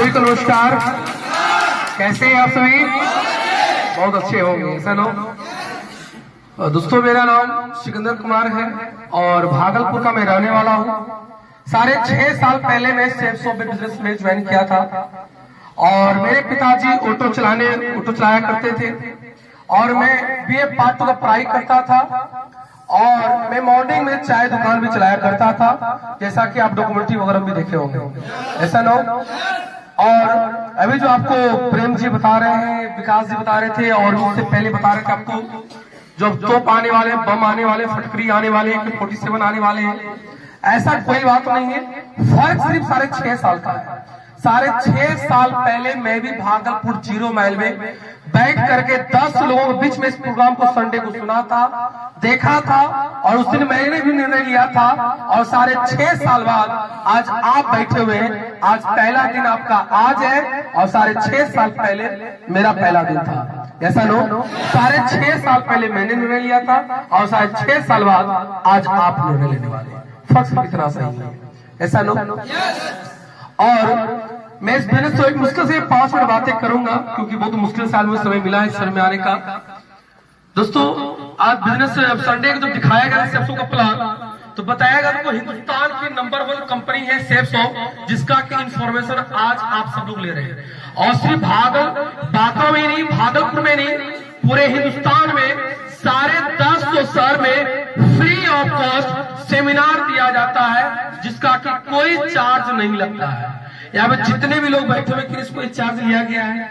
सभी को नमस्कार। कैसे हैं आप सभी? बहुत अच्छे होंगे, ऐसा नो? दोस्तों, मेरा नाम सिकंदर कुमार है और भागलपुर का मैं रहने वाला हूँ। साढ़े 6 साल पहले मैं सेल्स ऑफ बिजनेस में ज्वाइन किया था और मेरे पिताजी ऑटो चलाया करते थे और मैं बीए पार्ट 2 का पढ़ाई करता था और मैं मॉर्निंग में चाय दुकान भी चलाया करता था, जैसा कि आप डॉक्यूमेंट्री वगैरह भी देखे होंगे, ऐसा नो? और अभी जो आपको प्रेम जी बता रहे हैं, विकास जी बता रहे थे और उससे पहले बता रहे थे आपको जो तोप आने वाले, बम आने वाले, फटकरी आने वाले, 47 आने वाले हैं, ऐसा कोई बात नहीं है। फर्क सिर्फ 6.5 साल का है। 6.5 साल पहले मैं भी भागलपुर 0 माइल में बैठ करके 10 लोगों के बीच में इस प्रोग्राम को संडे को सुना था, देखा था और उस दिन मैंने भी निर्णय लिया था और 6.5 साल बाद आज आप बैठे हुए हैं। आज पहला दिन आपका आज है और 6.5 साल पहले मेरा पहला दिन था, ऐसा नो? 6.5 साल पहले मैंने निर्णय लिया था और 6.5 साल बाद आज आप निर्णय लेने वाले हैं। फर्क कितना सही है, ऐसा नो? और मैं इस बिजनेस से मुश्किल से 5 मिनट बातें करूंगा क्योंकि बहुत मुश्किल साल में समय मिला है इस शहर में आने का। दोस्तों, आज बिजनेस संडे को जब दिखाया गया सेप्सो का प्लान तो बताया गया तो हिंदुस्तान की नंबर 1 कंपनी है सेप्सो, जिसका की इंफॉर्मेशन आज आप सब लोग ले रहे हैं। और सिर्फ बातों में नहीं, भागलपुर में नहीं, पूरे हिंदुस्तान में 10.5 शहर में फ्री ऑफ कॉस्ट सेमिनार दिया जाता है, जिसका कि कोई चार्ज नहीं लगता है। यहाँ पे जितने भी लोग बैठे हुए किसी कोई चार्ज लिया गया है,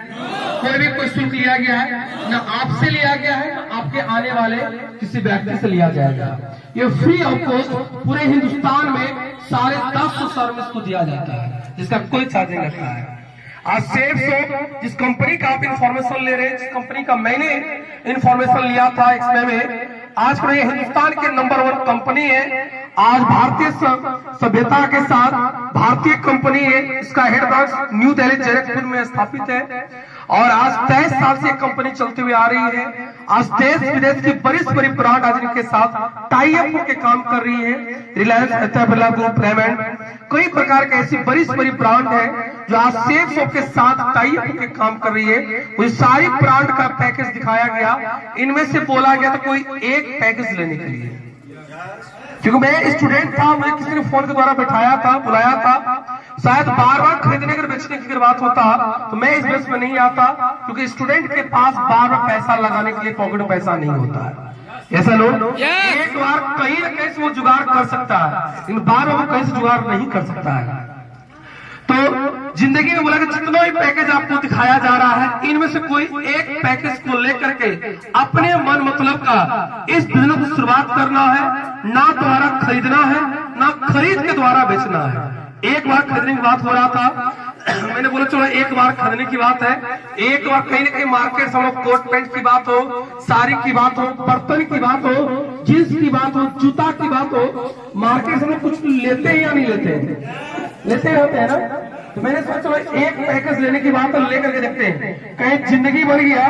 कोई भी कोई शुल्क लिया गया है, न आपसे लिया गया है, न आपके आने वाले किसी व्यक्ति से लिया जाएगा। ये फ्री ऑफ कॉस्ट पूरे हिंदुस्तान में 10.5 शहर में इसको दिया जाता है, जिसका कोई चार्ज नहीं लगता है। आज सेप्सो जिस कंपनी का आप इंफॉर्मेशन ले रहे हैं, जिस कंपनी का मैंने इंफॉर्मेशन लिया था एक्सपे में, आज ये हिंदुस्तान के नंबर 1 कंपनी है। आज भारतीय सभ्यता के साथ भारतीय कंपनी है। इसका head branch new Delhi Janakpur में स्थापित है और आज 23 साल से कंपनी चलती हुई आ रही है। आज देश विदेश की बड़ी ब्रांड आज इनके साथ टाई अप होकर काम कर रही है। रिलायंस, बिरला ग्रुप, रेमंड, कई प्रकार के ऐसी बड़ी ब्रांड है जो आज सेप्सो के साथ टाई अप होकर काम कर रही है। वो सारी ब्रांड का पैकेज दिखाया गया, इनमें से बोला गया तो कोई एक पैकेज लेने के लिए, क्योंकि मैं स्टूडेंट था, मुझे किसी ने फोन के द्वारा बैठाया था, बुलाया था। शायद बार खरीदने के बेचने की बात होता तो मैं इस बिजनेस में नहीं आता, क्योंकि स्टूडेंट के पास बार पैसा लगाने के लिए पॉकेट पैसा नहीं होता है, ऐसा लोग एक बार कहीं न कहीं से वो जुगाड़ कर सकता है, इन बार वो कहीं से जुगाड़ नहीं कर सकता है। तो जिंदगी में बोला कि जितना भी पैकेज आपको दिखाया जा रहा है, इनमें से कोई एक पैकेज को लेकर के अपने मन मतलब का इस बिजनेस को शुरुआत करना है। ना द्वारा खरीदना है, ना खरीद के द्वारा बेचना है। एक बार खरीदने की बात हो रहा था, मैंने बोला चलो एक बार खरीदने की बात है, एक बार कहीं न कहीं मार्केट से कोट पैंट की बात हो, साड़ी की बात हो, बर्तन की बात हो, जींस की बात हो, जूता की बात हो, मार्केट से कुछ लेते हैं या नहीं लेते होते हैं ना। तो मैंने सोचा चलो एक पैकेज लेने की बात लेकर के देखते हैं, कहीं जिंदगी बन गया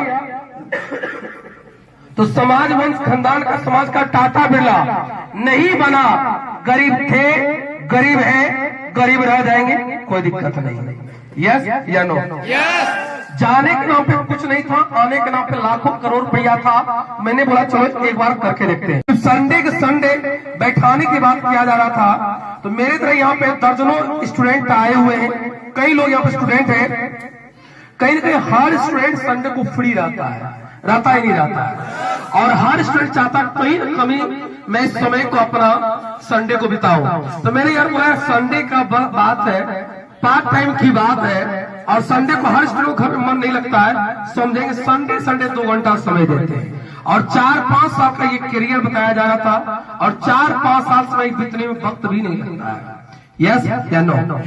तो समाज वंश खानदान का, समाज का टाटा बिरला नहीं बना। गरीब थे, गरीब है, गरीब रह जाएंगे, कोई दिक्कत नहीं। यस या नो? जाने के नाम पे कुछ नहीं था, आने के नाम पे लाखों करोड़ रुपया था। मैंने बोला चलो एक बार करके देखते हैं। संडे के संडे बैठाने की बात किया जा रहा था, तो मेरे तरह यहाँ पे दर्जनों स्टूडेंट आए हुए हैं, कई लोग यहाँ पे स्टूडेंट हैं। कहीं न कहीं हर स्टूडेंट संडे को फ्री रहता ही नहीं रहता है और हर स्टूडेंट चाहता कहीं न कहीं मैं इस समय को अपना संडे को बिताऊं। तो मैंने यार बोला संडे का बात है, पार्ट टाइम की बात है और संडे को हर स्टूडेंट को घर में मन नहीं लगता है, समझेंगे संडे 2 घंटा समय देते हैं और 4-5 साल का ये करियर बताया जा रहा था और 4-5 साल समय बीतने में वक्त भी नहीं लगता है। यस या नो?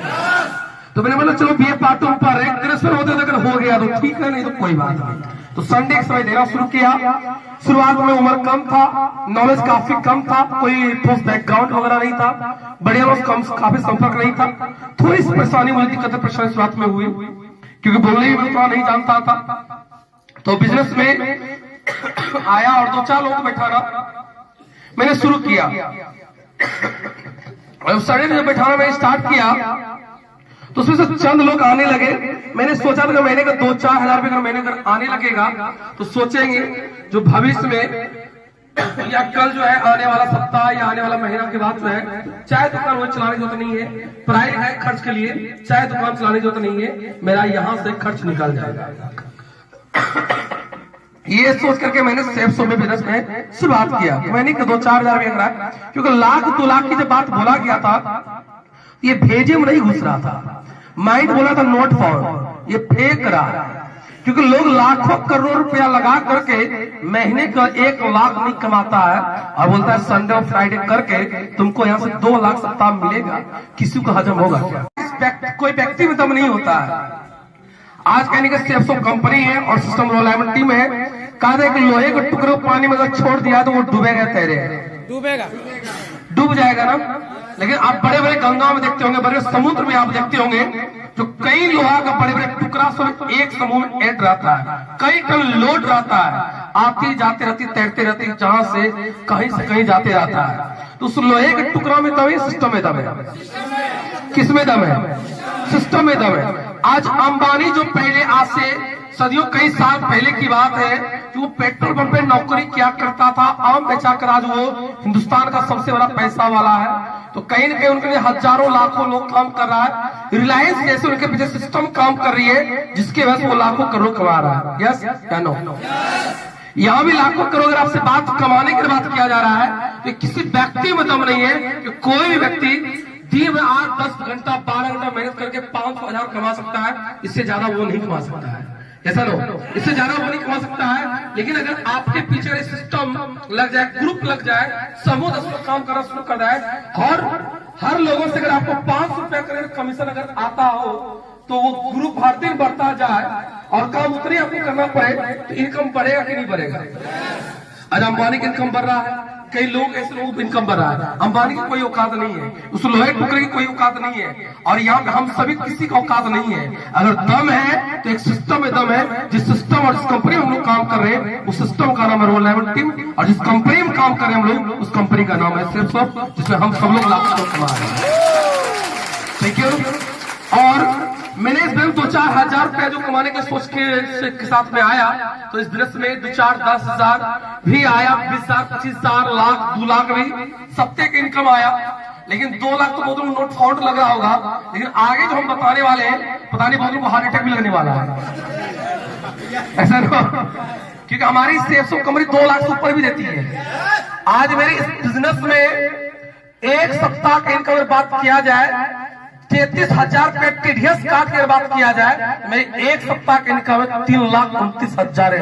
तो मैंने बोला चलो बीए पार्ट 2 पर ग्रेजुएशन होते अगर हो गया तो ठीक है, नहीं तो कोई बात नहीं। तो संडे का समय देना शुरू किया। शुरुआत में उम्र कम था, नॉलेज काफी कम था, कोई ठोस बैकग्राउंड वगैरह नहीं था, बड़े लोग काफी संपर्क नहीं था, थोड़ी सी परेशानी मुझे दिक्कत परेशानी शुरुआत में हुई क्योंकि बोलने में थोड़ा नहीं जानता था। तो बिजनेस में आया और 2-4 लोगों को बैठाना मैंने शुरू किया। और संडे में बैठाना मैंने स्टार्ट किया तो उसमें से चंद लोग आने लगे। मैंने सोचा था महीने का 2-4 हजार रुपये अगर महीने अगर आने लगेगा तो सोचेंगे जो भविष्य में या कल जो है आने वाला सप्ताह या आने वाला महीना के बाद जो है चाय दुकान वो चलाने की जरूरत नहीं है, पढ़ाई लिखाई खर्च के लिए चाय दुकान चलाने की जरूरत नहीं है, मेरा यहाँ से खर्च निकल जाएगा। ये सोच करके मैंने सेफ में बिजनेस में शुरुआत किया। मैंने 2-4 हजार रुपये रहा, क्योंकि 1-2 लाख की जब बात बोला गया था ये भेजे में नहीं घुस रहा था। माइंड बोला था नोट फाउंड, ये फेंक रहा है, क्योंकि लोग लाखों करोड़ रुपया लगा करके महीने का 1 लाख नहीं कमाता है और बोलता है संडे और फ्राइडे करके तुमको यहाँ से 2 लाख सप्ताह मिलेगा। किसी को हजम होगा क्या? कोई व्यक्ति में दम नहीं होता है। आज कहने का सेफ कंपनी है और सिस्टम रिलायबिलिटी में है। कहा कि लोहे के टुकड़े पानी में अगर छोड़ दिया तो वो डूबेगा, डूब जाएगा ना। लेकिन आप बड़े बड़े गंगा में देखते होंगे, बड़े समुद्र में आप देखते होंगे जो कई लोहा का बड़े बड़े टुकड़ा सब एक समूह में ऐड रहता है, कई टन लोड रहता है, आती जाती रहती तैरते रहती, जहां से कहीं जाते रहता है। तो उस लोहे के टुकड़ा में दम है, सिस्टम में दम है। किस में दम है? सिस्टम में दम है। आज अंबानी जो पहले आज से सदियों कई साल पहले की बात है कि वो पेट्रोल पंप पे नौकरी क्या करता था, आम बेचाकर आज वो हिंदुस्तान का सबसे बड़ा पैसा वाला है। तो कहीं न कहीं उनके लिए हजारों लाखों लोग काम कर रहा है। रिलायंस जैसे उनके पीछे सिस्टम काम कर रही है जिसके वजह से वो लाखों करोड़ कमा रहा है। यस या नो? यहाँ भी लाखों करोड़ अगर आपसे बात कमाने की बात किया जा रहा है तो किसी व्यक्ति में दम नहीं है कि कोई भी व्यक्ति दिन में 8-10 घंटा 12 घंटा मेहनत करके 500,000 कमा सकता है। इससे ज्यादा वो नहीं कमा सकता है। ऐसा लो, इससे ज्यादा वो नहीं कमा सकता है। लेकिन अगर आपके पीछे सिस्टम लग जाए, ग्रुप लग जाए, समूह 10 लोग काम करना शुरू कर जाए और हर लोगों से अगर आपको 500 रुपया कमीशन अगर आता हो तो वो ग्रुप हर दिन बढ़ता जाए और काम उतने आपको करना पड़े तो इनकम बढ़ेगा कि नहीं बढ़ेगा? आज अंबानी की इनकम बढ़ रहा है, कई लोग ऐसे लोग इनकम बढ़ रहा है। अंबानी की कोई औकात नहीं है, उस लोहे टुकड़े की कोई औकात नहीं है और यहाँ पे हम सभी किसी का औकात नहीं है। अगर दम है तो एक सिस्टम में दम है। जिस सिस्टम और जिस कंपनी में हम लोग काम कर रहे हैं उस सिस्टम का नाम है रिलायबिलिटी और जिस कंपनी में काम कर रहे हैं हम लोग उस कंपनी का नाम है सेल्सऑफ, जिसमें हम सब लोग लाखों कमा रहे हैं। Thank you. और मैंने इस बिजनेस 2-4 हजार रुपया जो कमाने के सोच के साथ में आया तो इस बिजनेस में 2-4-10 हजार भी आया, 20,000, 25,000, लाख, 2 लाख भी सप्ते की इनकम आया। लेकिन 2 लाख तो बहुत नोट फाउंड लग रहा होगा, लेकिन आगे जो हम बताने वाले हैं पता नहीं बहुत लोगों को हार्ट अटैक भी लगने वाला है। ऐसा ना, क्योंकि हमारी सेल्स कंपनी 2 लाख से ऊपर भी देती है। आज मेरे इस बिजनेस में एक सप्ताह की इनकम अगर बात किया जाए 33,000 रुपए टीडीएस काट के बात किया जाए मेरी एक सप्ताह की इनकम है 3,29,000।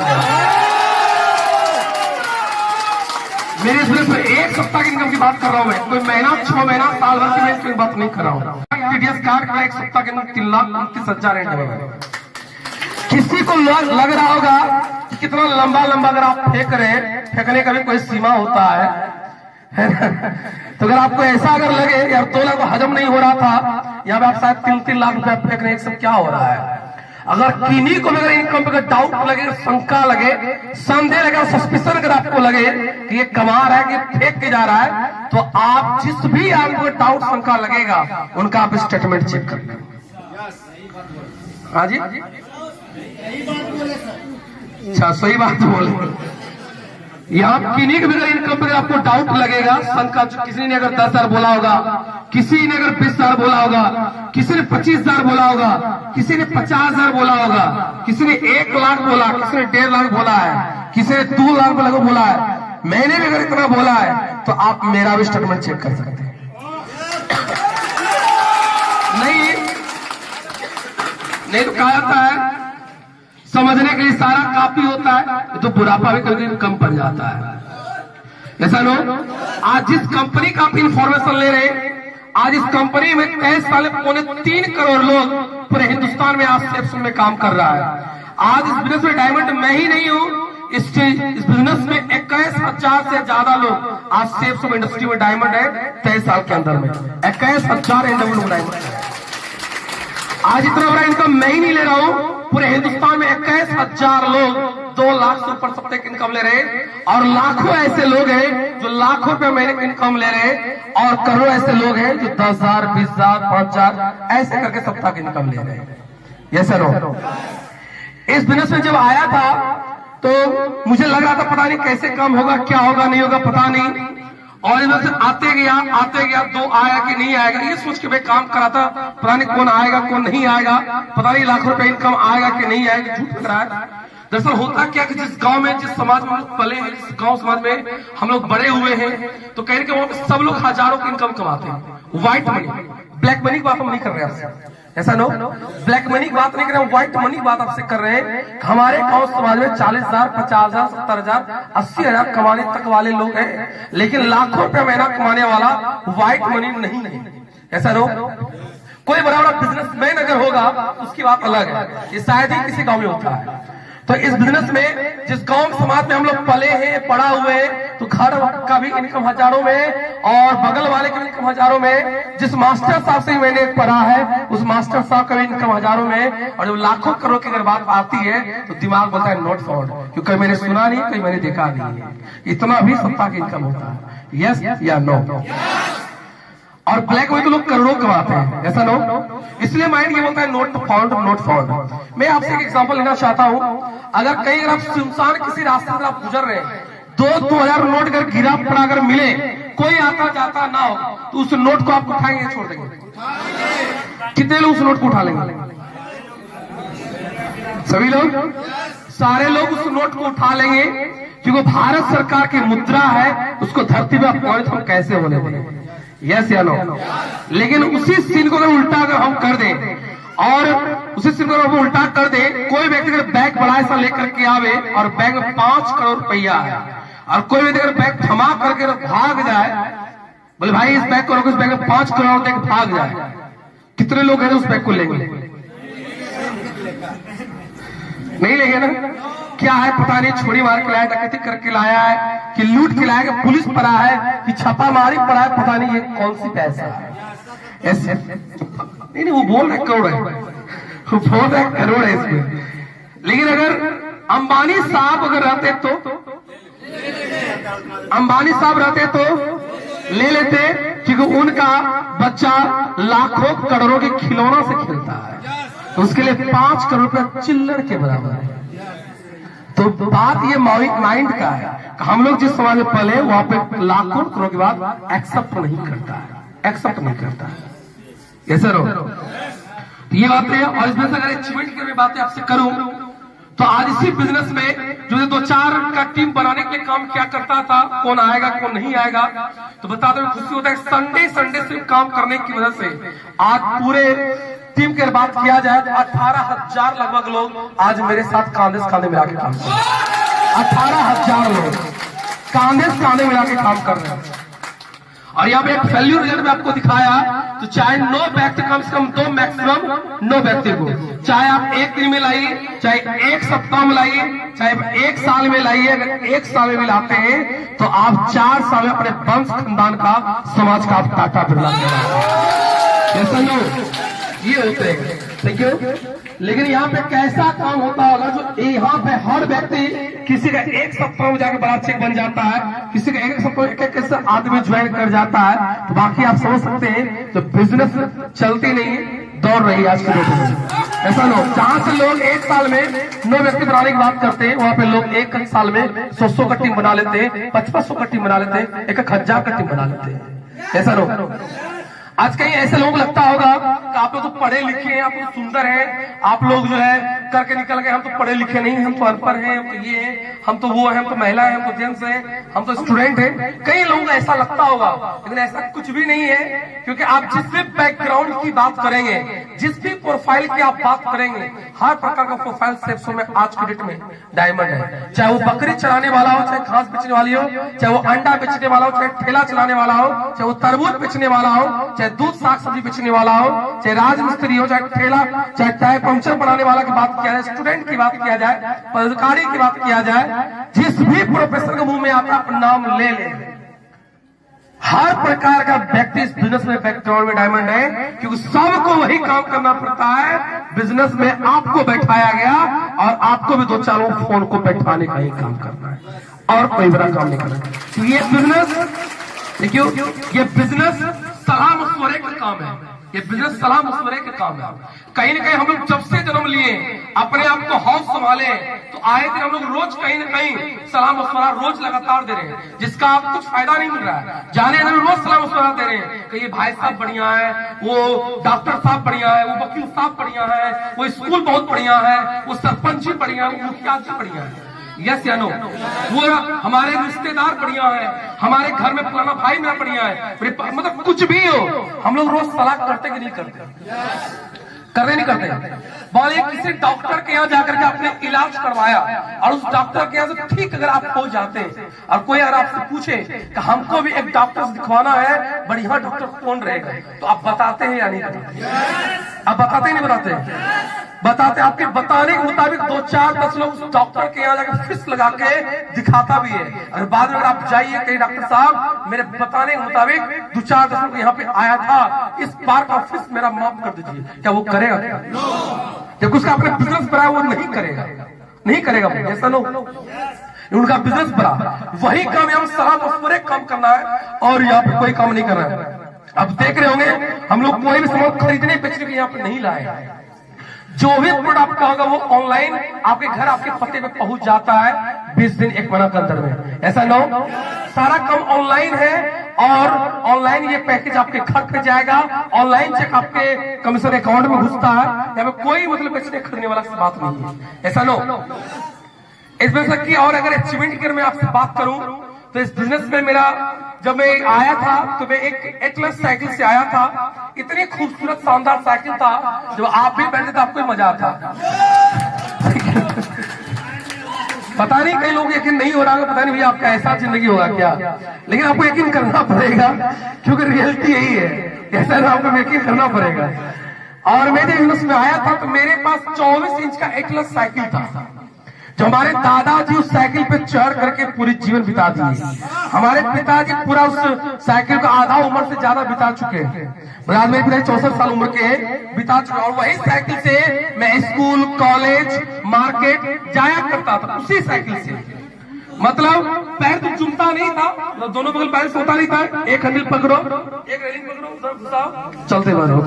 मेरे इसमें एक सप्ताह की इनकम की बात कर रहा हूँ मैं, कोई महीना, 6 महीना, साल भर की मैं इसकी बात नहीं कर रहा हूँ। टीडीएस काट का एक सप्ताह की इनकम 3,29,000। किसी को लग रहा होगा कि कितना लंबा लंबा अगर आप फेंक रहे हैं, फेंकने का भी कोई सीमा होता है तो अगर आपको ऐसा अगर लगे यार 2 लाख हजम नहीं हो रहा था, यहाँ पे आप शायद 3-3 लाख रुपया फेंक रहे हैं, सब क्या हो रहा है? अगर किन्हीं को अगर इनकम पे डाउट लगे, शंका लगे, संदेह लगे, सस्पिशन अगर आपको लगे कि ये कमा रहा है कि फेंक के जा रहा है, तो आप जिस भी आपको डाउट शंका लगेगा उनका आप स्टेटमेंट चेक कर लें। हाँ जी, अच्छा सही बात बोले। यहाँ किन्हीं के भी अगर इनकम पे आपको डाउट लगेगा, शंका, किसी ने अगर 10,000 बोला होगा, किसी ने अगर 20,000 बोला होगा, किसी ने 25,000 बोला होगा, किसी ने 50,000 बोला होगा, किसी ने 1 लाख बोला, किसी ने 1.5 लाख बोला है, किसी ने 2 लाख बोला है, मैंने भी अगर इतना बोला है तो आप मेरा भी स्टेटमेंट चेक कर सकते हैं। नहीं तो कहा जाता है समझने के लिए सारा काफी होता है, तो बुढ़ापा भी कभी कम पड़ जाता है। ऐसा नो, आज जिस कंपनी का आप इंफॉर्मेशन ले रहे हैं, आज इस कंपनी में 23 साल 3 करोड़ लोग पूरे हिंदुस्तान में आज सेल्स में काम कर रहा है। आज इस बिजनेस में डायमंड मैं ही नहीं हूँ, इस बिजनेस में 21,000 से ज्यादा लोग आज सेल्स इंडस्ट्री में डायमंड है। 23 साल के अंदर में 21,000 इंडिविजुअल डायमंड है। आज इतना बड़ा इनकम मैं ही नहीं ले रहा हूँ, पूरे हिंदुस्तान में 21,000 लोग 2 लाख से ऊपर सब तक इनकम ले रहे हैं, और लाखों ऐसे लोग हैं जो लाखों रुपए महीने की इनकम ले रहे हैं, और करोड़ों ऐसे लोग हैं जो 10,000, 20,000, 5,000 ऐसे करके सप्ताह की इनकम ले रहे हैं। ये सर इस बिजनेस में जब आया था तो मुझे लग रहा था पता नहीं कैसे काम होगा, क्या होगा, नहीं होगा, पता नहीं। और इधर से आते गया 2 आया कि नहीं आएगा, ये सोच के मैं काम करा था, पता नहीं कौन आएगा कौन नहीं आएगा, पता नहीं लाखों रुपए इनकम आएगा कि नहीं आएगा, झूठ लग रहा है। दरअसल होता क्या कि जिस गांव में, जिस समाज में हम लोग पले हैं, जिस गांव समाज में हम लोग बड़े हुए हैं, तो कहने के वहां पे सब लोग हजारों की इनकम कमाते हैं। व्हाइट मनी, ब्लैक मनी की बात हम नहीं कर रहे हैं, ऐसा नो, ब्लैक मनी की बात नहीं कर रहे हैं, व्हाइट मनी की बात आपसे कर रहे हैं। हमारे गांव समाज में 40,000, 50,000, 70,000, 80,000 कमाने तक वाले लोग हैं, लेकिन लाखों रुपया महीना कमाने वाला व्हाइट मनी नहीं है, ऐसा नो। कोई बड़ा बड़ा बिजनेसमैन अगर होगा उसकी बात अलग है, ये शायद ही किसी गांव में होता है। तो इस बिजनेस में जिस गांव समाज में हम लोग पले हैं, पड़ा हुए हैं, तो घर का भी इनकम हजारों में और बगल वाले का भी इनकम हजारों में। जिस मास्टर साहब से मैंने पढ़ा है उस मास्टर साहब का भी इनकम हजारों में, और जब लाखों करोड़ की अगर बात आती है तो दिमाग बोलता है नॉट फॉर, क्योंकि मैंने सुना नहीं, कहीं मैंने देखा नहीं है। इतना भी सप्ताह की इनकम होता है, यस या नो। और ब्लैक में तो लोग करोड़ों कमाते हैं, ऐसा नो। इसलिए माइंड ये बोलता है नोट फाउंड, नोट फाउंड। मैं आपसे एक एग्जांपल लेना चाहता हूं। अगर कहीं आप सुनसान किसी रास्ते से आप गुजर रहे हैं, 2,000 नोट अगर गिरा पड़ा अगर मिले, कोई आता जाता ना हो, तो उस नोट को आप उठाएंगे, छोड़ देंगे? कितने लोग उस नोट को उठा लेंगे? सभी लोग, सारे लोग उस नोट को उठा लेंगे, क्योंकि भारत सरकार की मुद्रा है, उसको धरती पे अपॉइंट हम कैसे होने दें? यस या नो। लेकिन उसी सीन को अगर उल्टा अगर हम कर दें, और उसी सीन को अगर हम उल्टा कर दें, कोई व्यक्ति अगर बैग बड़ा ऐसा लेकर के आवे और बैग में 5 करोड़ रुपया है, और कोई व्यक्ति अगर बैग थमा करके भाग जाए, बोले भाई इस बैग को रखो, इस बैग में 5 करोड़ देकर भाग जाए, कितने लोग हैं उस बैग को लेंगे? नहीं लेंगे ना। क्या है पता नहीं, छोड़ी मार के लाया, डकैती करके लाया है, कि लूट के लाया, कि पुलिस पड़ा है, कि छापामारी पड़ा है, पता नहीं ये कौन सी पैसा है। ऐसे नहीं, वो बोल रहे करोड़ है, वो बोल रहे करोड़ है इसमें। लेकिन अगर अंबानी साहब अगर रहते तो, अंबानी साहब रहते तो ले लेते, क्योंकि उनका बच्चा लाखों करोड़ों के खिलौनों से खेलता है, तो उसके लिए 5 करोड़ रुपया चिल्लर के बराबर है। तो बात ये माइंड का है, हम लोग जिस समाज में पले वहां पे लाखों करोड़ की बात एक्सेप्ट नहीं करता है, एक्सेप्ट नहीं करता है, ये सर ये बातें। और इस बिजनेस अगर अचीवमेंट की मैं बातें आपसे करूं, तो आज इसी बिजनेस में जो 2-4 का टीम बनाने के लिए काम क्या करता था, कौन आएगा कौन नहीं आएगा, तो बताते हुए खुशी होता है। संडे सिर्फ काम करने की वजह से आज पूरे टीम की बात किया जाए तो 18,000 लगभग लोग आज मेरे साथ कांधे से कांधे मिला के काम कर रहे हैं। 18,000 लोग कांधे से कांधे मिला के काम कर रहे हैं। और यहाँ पे एक फेल्यूर रिजल्ट में आपको दिखाया, तो चाहे 9 व्यक्ति, कम से कम 2 मैक्सिमम 9 व्यक्ति को, चाहे आप 1 दिन में लाइए, चाहे 1 सप्ताह में लाइए, चाहे 1 साल में लाइए। अगर 1 साल में लाते हैं तो आप 4 साल में अपने वंश खानदान का, समाज का आप टाटा बिरला ये होते हैं। Thank you. लेकिन यहाँ पे कैसा काम होता होगा जो यहाँ पे हर व्यक्ति, किसी का 1 सप्ताह में जाकर बड़ा चेक बन जाता है, किसी का 1 सप्ताह में एक आदमी ज्वाइन कर जाता है, तो बाकी आप समझ सकते हैं जो बिजनेस चलती नहीं दौड़ रही है आज के डेट में। ऐसा लोग जहां से लोग 1 साल में 9 व्यक्ति बनाने की बात करते हैं, वहां पे लोग 1 साल में 100 का टीम बना लेते हैं, 5500 का टीम बना लेते हैं, 1,000 का टीम बना लेते हैं। ऐसा लोग आज कहीं ऐसे लोग लगता होगा कि आप लोग तो पढ़े लिखे हैं, आप लोग सुंदर हैं, आप लोग जो है करके निकल गए, हम तो पढ़े लिखे नहीं, हम तो अनपढ़ हैं, हम तो ये हैं, हम तो वो हैं, हम तो महिला हैं, हम तो जेंट्स हैं, हम तो स्टूडेंट हैं। कई लोगों को ऐसा लगता होगा, लेकिन ऐसा कुछ भी नहीं है। क्योंकि आप जिस भी बैकग्राउंड की बात करेंगे, जिस भी प्रोफाइल की आप बात करेंगे, हर प्रकार का प्रोफाइल सेक्शन में आज की डेट में डायमंड है। चाहे वो बकरी चलाने वाला हो, चाहे घास बेचने वाली हो, चाहे वो अंडा बेचने वाला हो, चाहे ठेला चलाने वाला हो, चाहे वो तरबूज बेचने वाला हो, चाहे दूध साग सब्जी बेचने वाला हो, चाहे राजमिस्त्री हो, चाहे ठेला, चाहे टायर पंचर बनाने वाला की बात किया जाए, स्टूडेंट की बात किया जाए, पदाधिकारी की बात किया जाए, जिस भी प्रोफेसर के मुंह में आता है नाम ले ले। हर प्रकार का व्यक्ति इस बिजनेस में बैकग्राउंड में डायमंड है, क्योंकि सबको वही काम करना पड़ता है। बिजनेस में आपको बैठाया गया और आपको भी 2-4 फोन को बैठाने का ही काम करना है और कोई बड़ा काम नहीं करना है। तो ये बिजनेस देखियो, ये बिजनेस सलाह मशवरे का काम है। ये बिजनेस सलाह मशवरे का काम है। कहीं ना कहीं हम लोग जब से जन्म लिए अपने आप को हौस संभाले तो आए दिन हम लोग रोज कहीं ना कहीं सलाह मशवरा रोज लगातार दे रहे हैं, जिसका आपको कुछ फायदा नहीं मिल रहा है। जाने हम रोज सलाह मशवरा दे रहे हैं कि ये भाई साहब बढ़िया है, वो डॉक्टर साहब बढ़िया है, वो वकील साहब बढ़िया है, वो स्कूल बहुत बढ़िया है, वो सरपंच भी बढ़िया है, वो मुखिया जी बढ़िया है। यस या नो? वो हमारे रिश्तेदार बढ़िया है, हमारे घर में फलाना भाई मेरा बढ़िया है, मतलब कुछ भी हो हम लोग रोज सलाह करते कि नहीं करते? करने नहीं करते। बोले किसी डॉक्टर के यहाँ जाकर के आपने इलाज करवाया और उस डॉक्टर के यहाँ से ठीक अगर आप हो जाते हैं और कोई अगर आपसे पूछे कि हमको भी एक डॉक्टर से दिखवाना है, बढ़िया डॉक्टर कौन रहेगा, तो आप बताते हैं या नहीं बताते? आप बताते ही नहीं बताते? बताते। आपके बताने के मुताबिक 2-4-10 लोग उस डॉक्टर के यहाँ जाकर फीस लगा के दिखाता भी है। और बाद में अगर आप जाइए कहीं डॉक्टर साहब मेरे बताने के मुताबिक 2-4-10 लोग यहाँ पे आया था, इस बार का फीस मेरा माफ कर दीजिए, क्या वो करेगा? जब उसका अपने बिजनेस बढ़ा वो नहीं करेगा, नहीं करेगा। ऐसा नो, उनका बिजनेस बढ़ा, वही काम हम सलाह मशवरे काम करना है और यहाँ पे कोई काम नहीं कर रहा है। अब देख रहे होंगे हम लोग कोई भी सामान खरीदने बेचने के यहाँ पे नहीं लाए। जो भी प्रोडक्ट का होगा वो ऑनलाइन आपके घर आपके पते पे पहुंच जाता है 20 दिन 1 महीना के अंदर में। ऐसा नो, सारा काम ऑनलाइन है और ऑनलाइन ये पैकेज आपके घर पे जाएगा, ऑनलाइन चेक आपके कमीशन अकाउंट में घुसता है। यहाँ पे कोई मतलब बेचने खरीदने वाला बात नहीं है। ऐसा नो, इस बिजनेस की और अगर अचीवमेंट की मैं आपसे बात करूं तो इस बिजनेस में मेरा जब मैं आया था तो मैं एक एटलस साइकिल से आया था। इतनी खूबसूरत शानदार साइकिल था, जब आप भी बैठे थे आपको मजा आता। पता नहीं कई लोग यकीन नहीं हो रहा है, पता नहीं भैया आपका ऐसा जिंदगी होगा क्या, लेकिन आपको यकीन करना पड़ेगा क्योंकि रियलिटी यही है। ऐसा ना आपको यकीन करना पड़ेगा। और मैं जब बिजनेस में आया था तो मेरे पास 24 इंच का एटलस साइकिल था, जो हमारे दादाजी उस साइकिल पे चढ़ करके पूरी जीवन बिता दिए। हमारे पिताजी पूरा उस साइकिल का आधा उम्र से ज्यादा बिता चुके हैं। मेरे पिताजी 64 साल उम्र के बिता चुके हैं और वही साइकिल से मैं स्कूल, कॉलेज, मार्केट जाया करता था, उसी साइकिल से। मतलब पैर तो चुमता नहीं था, मतलब दोनों बगल पैर सोता नहीं था, एक हैंडल पकड़ो, एक रेलिंग पकड़ो, उधर घुसाओ, चलते बढ़ो।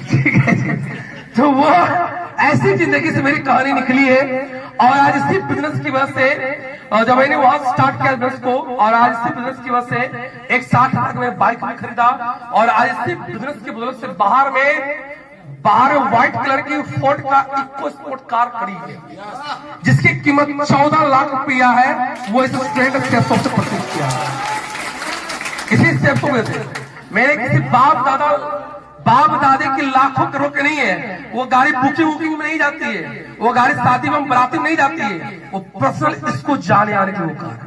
ठीक है, तो वो ऐसी जिंदगी से मेरी कहानी निकली है। और आज इसी बिजनेस की वजह से जब मैंने वहां स्टार्ट किया बिजनेस को, और आज इसी बिजनेस की वजह से एक 60 लाख में बाइक भी खरीदा। और आज इसी बिजनेस की बदौलत से बाहर व्हाइट कलर की फोर्ड का इको स्पोर्ट कार खड़ी है, जिसकी कीमत 14 लाख रुपया है। वो इस स्टूडेंट से परचेज किया है। इसी स्टेप्स में से मेरे किसी बाप दादे की लाखों करोड़ की नहीं है। वो गाड़ी बुकिंग में नहीं जाती है, वो गाड़ी शादी में बराती में नहीं जाती है, वो पर्सनल इसको जाने आने की वो कार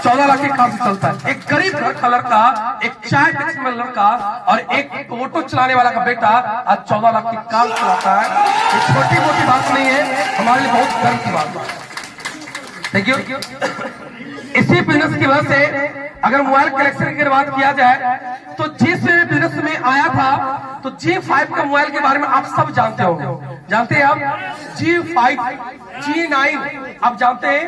14 लाख की कार से चलता है। एक गरीब घर का लड़का, एक चाय टैक्सी में लड़का और एक ऑटो चलाने वाला का बेटा आज 14 लाख की कार चलाता है। ये छोटी मोटी बात नहीं है, हमारे लिए बहुत गर्व की बात है। Thank you. इसी बिजनेस की वजह से अगर मोबाइल कलेक्शन की बात किया जाए तो जिस बिजनेस में आया था तो G5 का मोबाइल के बारे में आप सब जानते हो। जानते हैं आप G5, G9 आप जानते हैं।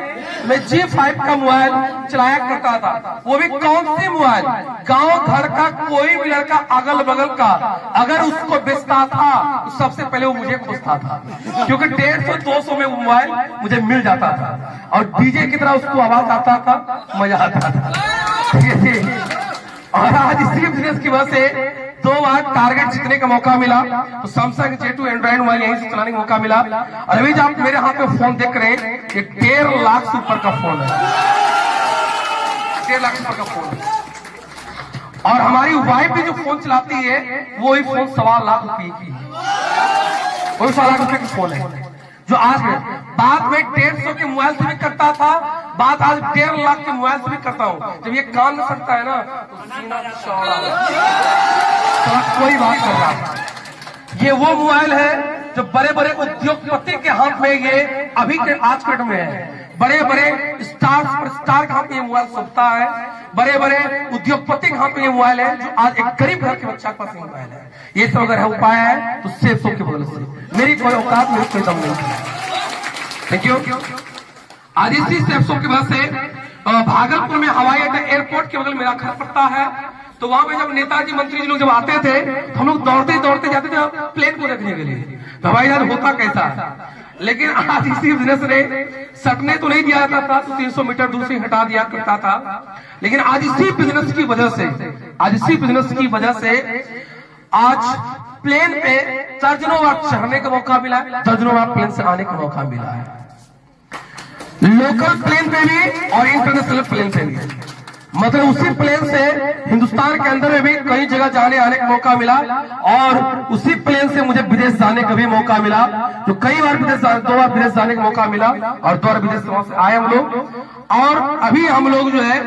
मैं G5 का मोबाइल चलाया करता था। वो भी कौन सी मोबाइल? गांव घर का कोई भी लड़का अगल बगल का अगर उसको बेचता था तो सबसे पहले वो मुझे खोजता था, क्योंकि 150-200 में वो मोबाइल मुझे मिल जाता था और डीजे की तरह उसको आवाज आता था, मजा आता था। और आज इसी बिजनेस की वजह से 2 बार टारगेट जीतने का मौका मिला। तो सैमसंग J2 एंड्रॉइड मोबाइल यहीं से चलाने का मौका मिला। और अभी जो आप मेरे हाथ में फोन देख रहे हैं ये 1.5 लाख से ऊपर का फोन है, 1.5 लाख से ऊपर का फोन है। और हमारी वाइफ भी जो फोन चलाती है वो ही फोन 1.25 लाख रुपए की है, वो 1.25 लाख रुपए की फोन है। जो आज बात में 150 के मोबाइल से भी करता था, बात आज 1.5 लाख के मोबाइल से भी करता हूँ। जब ये कान में सकता है ना तो सीना चौड़ा, तो कोई बात कर रहा। ये वो मोबाइल है जो बड़े बड़े उद्योगपति के हाथ में ये अभी के आज के में है, बड़े बड़े स्टार के हाथ में ये मोबाइल सोचता है, बड़े बड़े उद्योगपति के हाथ में ये मोबाइल है, जो आज एक गरीब घर के बच्चा के पास मोबाइल है। ये सब अगर है उपाय है तो सेफ शॉप की बदल से मेरी कोई औकात, मेरी कोई दम नहीं है। Thank you. आज इसी सेफ शॉप की वजह से भागलपुर में हवाई अड्डा एयरपोर्ट के बगल मेरा घर पड़ता है, तो वहां पे जब नेताजी मंत्री जी लोग जब आते थे तो हम लोग दौड़ते दौड़ते जाते थे प्लेन को देखने के लिए, तो हवाई जहाज होता कैसा है। लेकिन आज इसी बिजनेस ने सटने तो नहीं दिया जाता था, तो 300 मीटर दूर से हटा दिया करता था। लेकिन आज इसी बिजनेस की वजह से आज प्लेन पे दर्जनों बार चढ़ने का मौका मिला है, दर्जनों बार प्लेन से आने का मौका मिला है, लोकल प्लेन पे भी और इंटरनेशनल प्लेन पे भी। मतलब उसी प्लेन से हिंदुस्तान के अंदर में भी कई जगह जाने आने का मौका मिला, और उसी प्लेन से मुझे विदेश जाने का भी मौका मिला, तो कई बार दो बार विदेश जाने का मौका मिला, और 2 बार विदेश से आए हम लोग। और अभी हम लोग जो है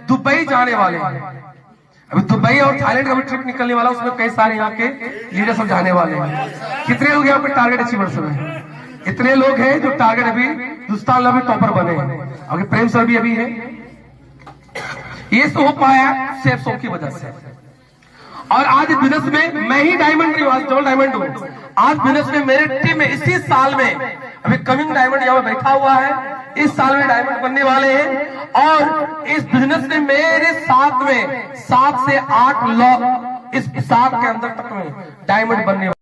दुबई जाने वाले हैं, अभी दुबई और थाईलैंड का भी ट्रिप निकलने वाला, उसमें कई सारे यहाँ के लीडर सब जाने वाले हैं। कितने लोग यहाँ पे टारगेट अचीवर्स में? इतने लोग हैं जो टारगेट अभी हिंदुस्तान में टॉपर बने हैं। अभी प्रेम सर भी अभी है। ये तो हो पाया सेफ शॉप की वजह से। और आज बिजनेस में मैं ही डायमंड नहीं हूं, आज डबल डायमंड हूं। आज बिजनेस में मेरे टीम में इसी साल में अभी कमिंग डायमंड यहाँ बैठा हुआ है, इस साल में डायमंड बनने वाले हैं। और इस बिजनेस में मेरे साथ में 7 से 8 लोग इस साल के अंदर तक में डायमंड बनने वाले।